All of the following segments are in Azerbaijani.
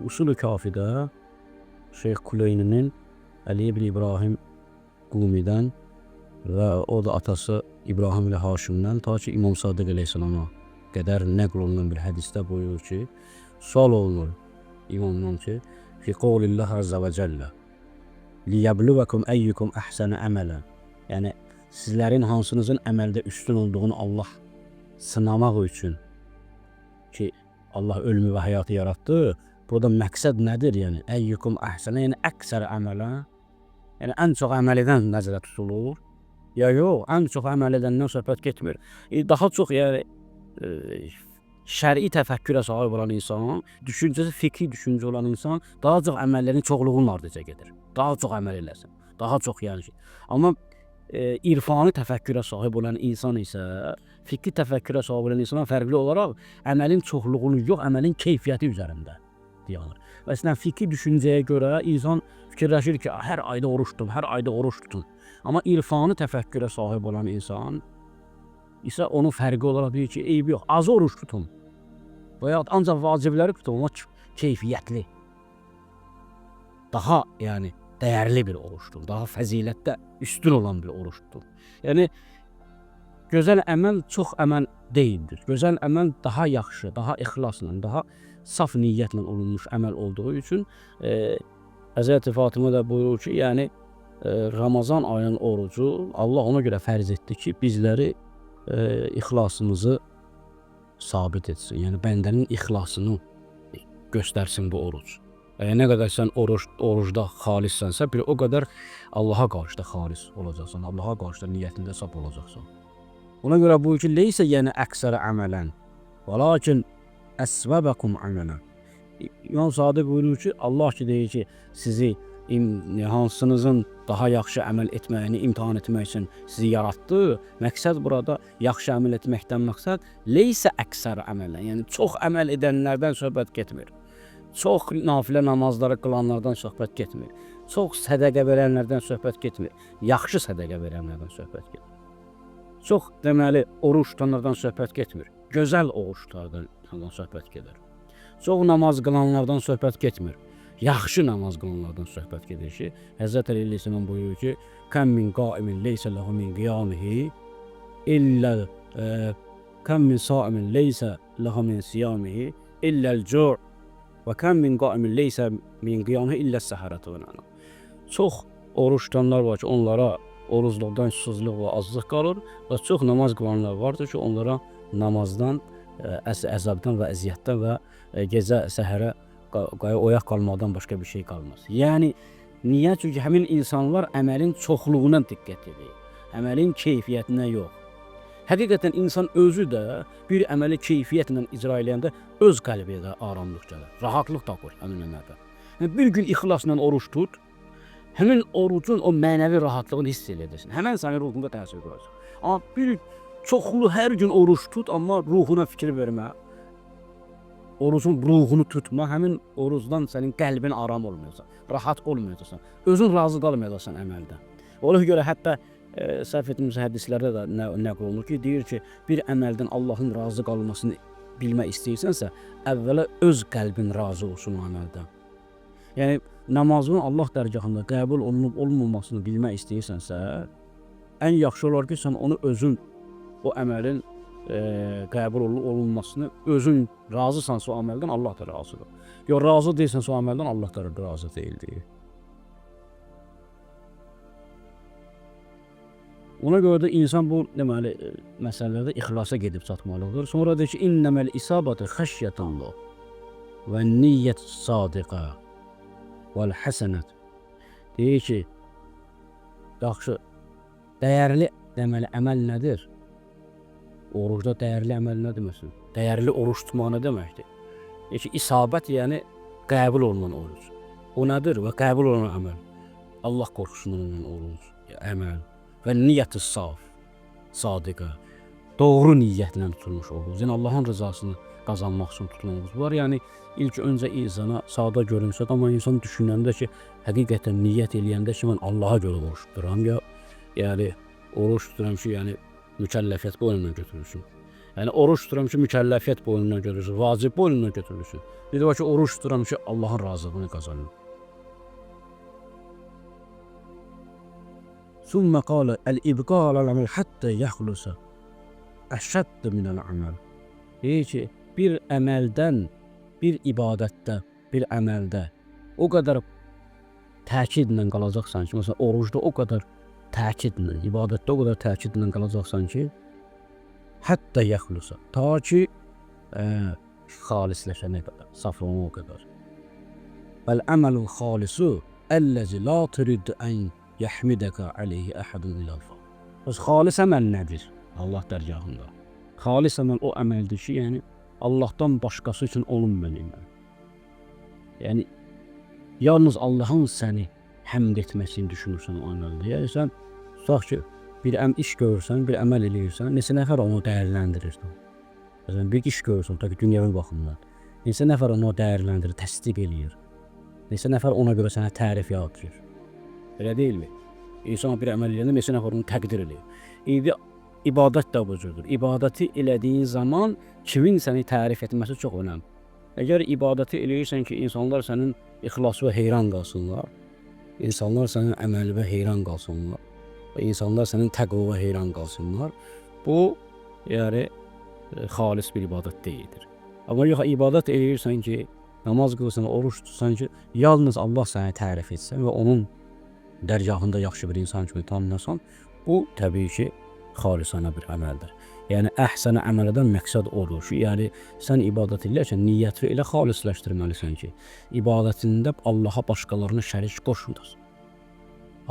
Usul-ü Kafi'də Şeyx Kuleyninin Ali ibn İbrahim Qumidən və o da atası İbrahim ilə Haşimdən ta ki İmam Sadiq əleyhissalama qədər nəql olunan bir hədisdə buyurur ki, sual olunur imamdan ki, fi qavlillah azza və cəllə liyəbluvakum əyyukum əhsənə əmələn, yəni sizlərin hansınızın əməldə üstün olduğunu Allah sınamaq üçün ki, Allah ölümü və həyatı yaratdı. Burada məqsəd nədir? Yəni əyyukum əhsənə, yəni əksər əmələ, yəni ən çox əməl edən nəzərdə tutulur. Ya yox, ən çox əməl edəndən söhbət getmir. Daha çox yəni şəri təfəkkürə sahib olan insan, düşüncəsi fikri düşüncə olan insan daha çox əməllərin çoxluğunun ardıca gedir. Daha çox əməl eləsin. Daha çox yəni ki. Amma irfani təfəkkürə sahib olan insan isə, fikri təfəkkürə sahib olan insana fərqli olaraq əməlin çoxluğunu yox, əməlin keyfiyyəti üzərində deyilır. Məsələn, fikri düşüncəyə görə insan fikirləşir ki, hər ayda oruç tutun, hər ayda oruç tutun. Amma irfani təfəkkürə sahib olan insan isə onun fərqi olaraq deyir ki, eybi yox, az oruç tutun. Və ya ancaq vacibləri tutun, amma keyfiyyətli. Daha yəni dəyərli bir oruçdur, daha fəzilətdə üstün olan bir oruçdur. Yəni, gözəl əməl çox əməl deyildir. Gözəl əməl daha yaxşı, daha ixlasla, daha saf niyyətlə olunmuş əməl olduğu üçün Həzrəti Fatimə də buyurur ki, yəni Ramazan ayının orucu Allah ona görə fərz etdi ki, bizləri ixlasımızı sabit etsin. Yəni, bəndənin ixlasını göstərsin bu oruc. Nə qədər sən orucda xaliссənsə, bir o qədər Allaha qarşı da xalis olacaqsan, Allaha qarşı da niyyətində saf olacaqsan. Ona görə bu ki, leysə yəni əksərə əmələn, və lakin əsvəbəkum əmələn. İmam Sadiq buyurur ki, Allah ki deyir ki, sizi hansınızın daha yaxşı əməl etməyini imtihan etmək üçün sizi yaratdı. Məqsəd burada yaxşı əməl etməkdən məqsəd leysə əksərə əmələn, yəni çox əməl edənlərdən söhbət getmir. Çox nafilə namazları qılanlardan söhbət getmir. Çox sədəqə verənlərdən söhbət getmir. Yaxşı sədəqə verənlərdən söhbət getmir. Çox deməli oruç tutanlardan söhbət getmir. Gözəl oruç tutanlardan söhbət gedir. Çox namaz qılanlardan söhbət getmir. Yaxşı namaz qılanlardan söhbət gedir ki, Həzrət Əli əleyhissalam buyurur ki, "Kəm min qaimin leysə lehu min qiyamihi illə kəm min saimin leysə lehu min siyamihi illəl cu' və kəm min qaimin leysə min qiyamihi illəs səharatu." Çox oruç tutanlar var ki, onlara orucluqdan susuzluq və azlıq qalır və çox namaz qılanlar vardır ki, onlara namazdan, əzabdan və əziyyətdən və gecə səhərə oyaq qalmaqdan başqa bir şey qalmaz. Yəni, niyə? Çünki həmin insanlar əməlin çoxluğuna diqqət edir. Əməlin keyfiyyətinə yox. Həqiqətən insan özü də bir əməli keyfiyyətlə icra eləyəndə öz qəlbinə də aramlıq gəlir, rahatlıq tapır həmin əməldə. Yəni, bir gün ixlasla oruç tut, həmin orucun o mənəvi rahatlığını hiss edəcəksən. Həmin sənin ruhunda təsir qılacaq. Amma bir çoxlu hər gün oruç tut, amma ruhuna fikir vermə. Orucun ruhunu tutma, həmin orucdan sənin qəlbin aram olmayacaq, rahat olmayacaqsan, özün razı qalmayacaqsan əməldə. Ona görə hətta səhv etmirəmsə hədislərdə də nəql olunur ki, deyir ki, bir əməldən Allahın razı qalmasını bilmək istəyirsənsə, əvvələ öz qəlbin razı olsun o əməldən. Yəni, namazın Allah dərgahında qəbul olunub olunmamasını bilmək istəyirsənsə, ən yaxşı olar ki, sən onu özün, o əməlin qəbul olunmasını özün razısansa o əməldən Allah da razıdır. Yox, razı deyilsənsə o əməldən Allah da razı deyildir. Ona görə də insan bu deməli məsələlərdə ixlasa gedib çatmalıdır. Sonra deyir ki, innəməl isabatu xəşyətullah və niyyət sadiqə vəl həsənət. Deyir ki, yaxşı, dəyərli deməli əməl nədir? Orucda dəyərli əməl nə deməkdir? Dəyərli oruç tutmaq nə deməkdir? Deyir ki, isabət yəni qəbul olunan oruc. O nədir? Və qəbul olunan əməl. Allah qorxusundan olunan oruc, əməl. Və niyyəti saf, sadiqə, doğru niyyətlə tutulmuş oruc. Yəni, Allahın rızasını qazanmaq üçün tutulan oruc var. Yəni, ilk öncə insana sadə görünsə də, amma insan düşünəndə ki, həqiqətən niyyət eləyəndə ki, mən Allaha görə oruç tuturam, ya yəni, oruç tuturam ki, yəni, mükəlləfiyyət bu önümdən götürülsün. Yəni oruç tuturam ki, mükəlləfiyyət boynuna götürülsün, vacib boynuna götürülsün. Bir də var ki, oruç tuturam ki, Allahın razılığını qazanım. Sümmə qalə əl-ibqa aləl-əməl həttə yəxlusə əşəddə minəl-əməl. Deyir ki, bir əməldən, bir ibadətdə, bir əməldə o qədər təkidlə qalacaqsan ki, məsələn, orucda o qədər təkidlə, ibadətdə o qədər təkidlə qalacaqsan ki, hətta yəxlusa, ta ki xalisləşənə qədər, saflana o qədər. Vəl-əməlul xalisu əlləzi la turid ən yəhmidəkə aleyhi əhədun iləlfə. Bəs xalis əməl nədir Allah dərgahında? Xalis əməl o əməldir ki, yəni Allahdan başqası üçün olunmayan əməl. Yəni yalnız Allahın səni həmd etməsini düşünürsən o əməldə. Yəni sən tutaq ki, bir iş görürsən, bir əməl eləyirsən, neçə nəfər onu dəyərləndirirsən. Məsələn, bir iş görürsən, ta ki, dünyəvi baxımdan. Neçə nəfər onu dəyərləndirir, təsdiq eləyir. Neçə nəfər ona görə sənə tərif yağdırır. Elə deyilmi? İnsan bir əməl eləyəndə neçə nəfər onu təqdir eləyir. İndi ibadət də bu cürdür. İbadəti elədiyin zaman kimin səni tərif etməsi çox önəmli. Əgər ibadəti eləyirsən ki, insanlar sənin ixlasına heyran qalsınlar, insanlar sənin əməlinə heyran qalsınlar və insanlar sənin təqvana heyran qalsınlar, bu yəni xalis bir ibadət deyildir. Amma yox, ibadət eləyirsən ki, namaz qılırsan, oruç tutsan ki, yalnız Allah səni tərif etsən və onun dərgahında yaxşı bir insan kimi tanınasan, bu təbii ki, xalisana bir əməldir. Yəni əhsənə əməldən məqsəd odur ki, yəni sən ibadət eləyərkən niyyəti elə xalisləşdirməlisən ki, ibadətində Allaha başqalarını şərik qoşmayasan.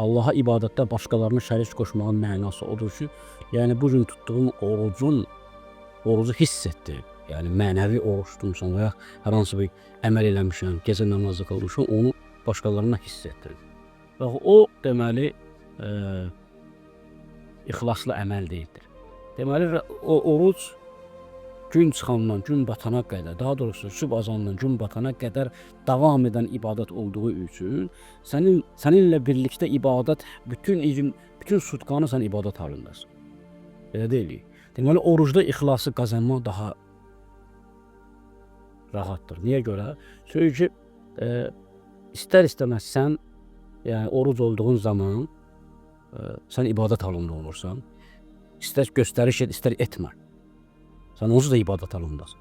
Allaha ibadətdə başqalarını şərik qoşmağın mənası odur ki, yəni bu gün tutduğun orucu hiss etdir. Yəni mənəvi oruç tutmusan və ya hər hansı bir əməl eləmişsən, gecə namazı qılmışsan, onu başqalarına hiss etdir. Və o deməli ixlaslı əməl deyildir. Deməli, o oruc gün çıxandan gün batana qədər, daha doğrusu sübh azandan gün batana qədər davam edən ibadət olduğu üçün səninlə birlikdə ibadət, bütün sutkanı sən ibadət halındasın. Elə deyil. Deməli, orucda ixlası qazanmaq daha rahatdır. Niyə görə? Çünki istər-istəməz sən, yəni oruc olduğun zaman sən ibadət halında olursan. İstər göstəriş et, istər etmə. Sən onsuz da ibadət halındasın.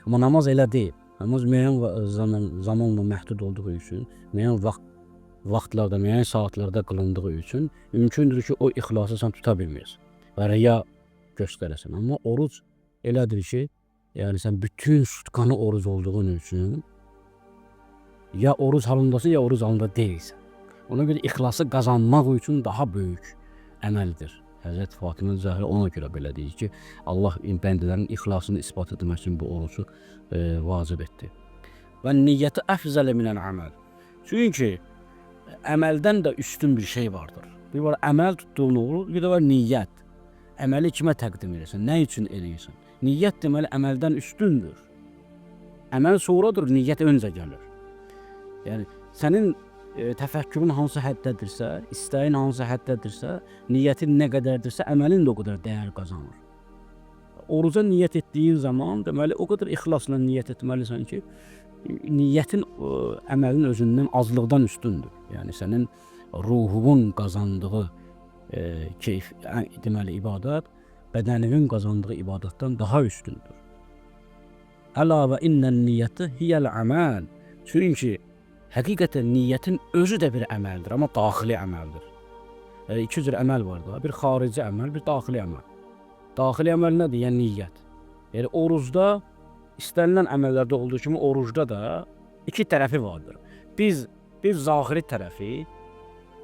Amma namaz elə deyil. Namaz müəyyən zamanla məhdud olduğu üçün, müəyyən vaxtlarda, müəyyən saatlarda qılındığı üçün mümkündür ki, o ixlası sən tuta bilməyəsən və riya göstərəsən. Amma oruc elədir ki, yəni sən bütün sutkanı oruc olduğun üçün ya oruc halındasın, ya oruc halında deyilsən. Ona görə ixlası qazanmaq üçün daha böyük əməldir. Həzrət Fatimə Zəhra ona görə belə deyir ki, Allah bəndələrin ixlasını isbat etmək üçün bu orucu vacib etdi. Və niyyəti əfzələ minəl əməl. Çünki əməldən də üstün bir şey vardır. Bir var əməl tutduğun olur, bir də var niyyət. Əməli kimə təqdim edirsən, nə üçün eləyirsən? Niyyət deməli əməldən üstündür. Əməl sonradır, niyyət öncə gəlir. Yəni sənin təfəkkürün hansı həddədirsə, istəyin hansı həddədirsə, niyyətin nə qədərdirsə, əməlin də o qədər dəyər qazanır. Oruca niyyət etdiyin zaman, deməli, o qədər ixlasla niyyət etməlisən ki, niyyətin əməlin özündən azlıqdan üstündür. Yəni, sənin ruhunun qazandığı keyf, deməli, ibadət, bədəninin qazandığı ibadətdən daha üstündür. Əlavə innən niyyəti hiyəl əməl. Çünki həqiqətən niyyətin özü də bir əməldir, amma daxili əməldir. İki cür əməl var da, bir xarici əməl, bir daxili əməl. Daxili əməl nədir? Yəni niyyət. Yəni orucda, istənilən əməllərdə olduğu kimi orucda da iki tərəfi vardır. Biz zahiri tərəfi,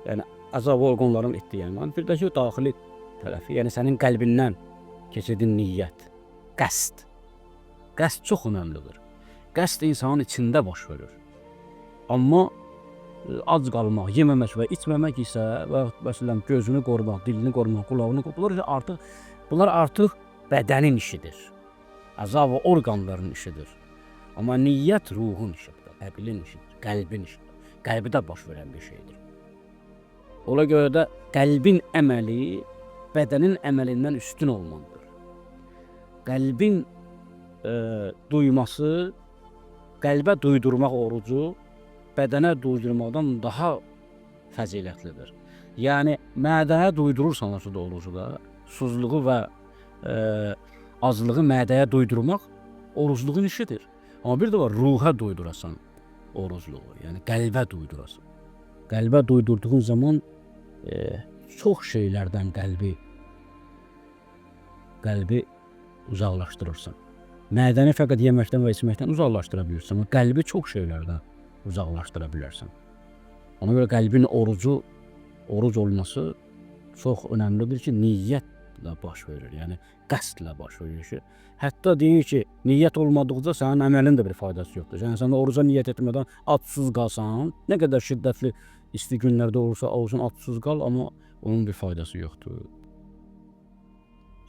yəni əzab orqanların etdiyi əməl, bir də ki, daxili tərəfi, yəni sənin qəlbindən keçirdin niyyət, qəsd. Qəsd çox önəmlidir. Qəsd insanın içində baş verir. Amma ac qalmaq, yeməmək və içməmək isə və məsələn gözünü qorumaq, dilini qorumaq, qulağını qorumaq, bunlar artıq bədənin işidir. Əzab və orqanların işidir. Amma niyyət ruhun işidir, əqlin işidir, qəlbin işidir. Qəlbdə baş verən bir şeydir. Ona görə də qəlbin əməli bədənin əməlindən üstün olmalıdır. qəlbin duyması, qəlbə duydurmaq orucu bədənə duydurmaqdan daha fəzilətlidir. Yəni mədəyə duydurursan da orucu da, susuzluğu və aclığı mədəyə duydurmaq orucluğun işidir. Amma bir də var, ruha duydurasan orucluğu, yəni qəlbə duydurasan. Qəlbə duydurduğun zaman çox şeylərdən qəlbi uzaqlaşdırırsan. Mədəni fəqət yeməkdən və içməkdən uzaqlaşdıra bilirsən, amma qəlbi çox şeylərdən uzaqlaşdıra bilərsən. Ona görə qəlbin oruc olması çox önəmlidir ki, niyyətlə baş verir, yəni qəsdlə baş verir ki, hətta deyir ki, niyyət olmadıqca sənin əməlin də bir faydası yoxdur. Yəni sən oruca niyyət etmədən acsız qalsan, nə qədər şiddətli isti günlərdə olursa acsız qal, amma onun bir faydası yoxdur.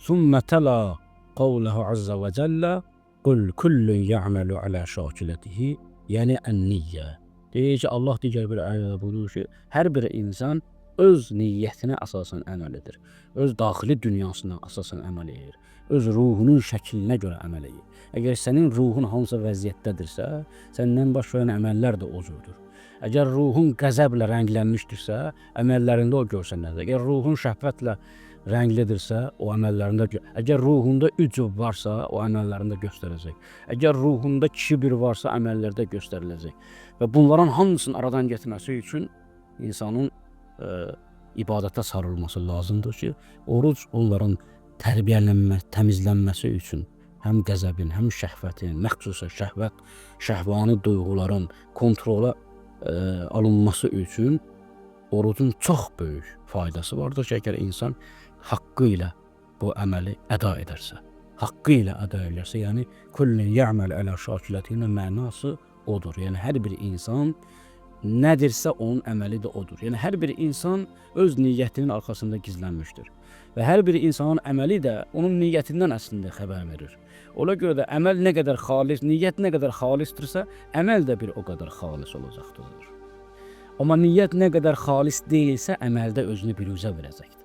Sümmə təla qavləhu azza və cəllə qul kullun ya'malu ala şakilətihi, yəni ən-niyyə. Deyir ki, Allah digər bir ayədə buyurur ki, hər bir insan öz niyyətinə əsasən əməl edir. Öz daxili dünyasına əsasən əməl edir. Öz ruhunun şəklinə görə əməl edir. Əgər sənin ruhun hansı vəziyyətdədirsə, səndən baş verən əməllər də o cürdür. Əgər ruhun qəzəblə rənglənmişdirsə, əməllərində o görsənəcək. Əgər ruhun şəhvətlə rənglidirsə, o əməllərində əgər ruhunda ücub varsa, o əməllərində göstərəcək. Əgər ruhunda kibir varsa, əməllərdə göstəriləcək. Və bunların hamısını aradan gətirməsi üçün insanın ibadətə sarılması lazımdır ki, oruc onların təmizlənməsi üçün həm qəzəbin, həm şəhvətin, məxsusən şəhvani duyğuların kontrola alınması üçün orucun çox böyük faydası vardır ki, əgər insan haqqı ilə bu əməli əda edərsə, yəni kullun ya'mal ala şakilətihi mənası odur. Yəni hər bir insan nədirsə onun əməli də odur. Yəni hər bir insan öz niyyətinin arxasında gizlənmişdir. Və hər bir insanın əməli də onun niyyətindən əslində xəbər verir. Ona görə də əməl nə qədər xalis, niyyət nə qədər xalisdirsə, əməl də bir o qədər xalis olacaqdır. Amma niyyət nə qədər xalis deyilsə, əməldə özünü biruzə verəcəkdir.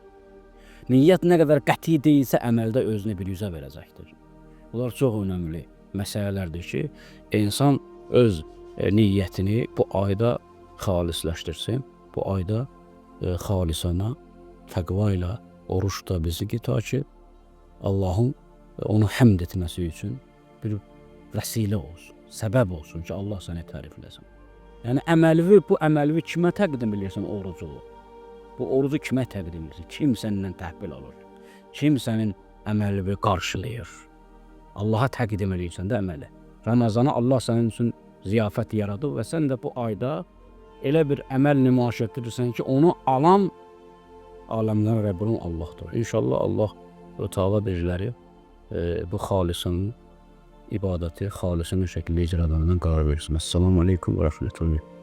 Niyyət nə qədər qəti deyilsə, əməldə özünü biruzə verəcəkdir. Bunlar çox önəmli məsələlərdir ki, insan öz niyyətini bu ayda xalisləşdirsin. Bu ayda xalisana, təqva ilə oruç da bizi ta ki, Allahın onu həmd etməsi üçün bir vəsilə olsun, səbəb olsun ki, Allah səni tərifləsin. Yəni bu əməlvi kimə təqdim edirsən orucu? Bu orucu kimə təqdim edirsən? Kim səndən təhvil alır? Kim sənin əməlvi qarşılayır? Allaha təqdim edirsən də əməli. Ramazana Allah sənin üçün ziyafət yaradıb və sən də bu ayda elə bir əməl nümayiş etdirirsən ki, onu alan aləmlərin Rəbbinin Allahdır. İnşallah Allah Teala bizləri bu xalisin ibadəti, xalisin şəkildə icra edəndən qərar versin. Əssalamu aleykum və rəhmətullah.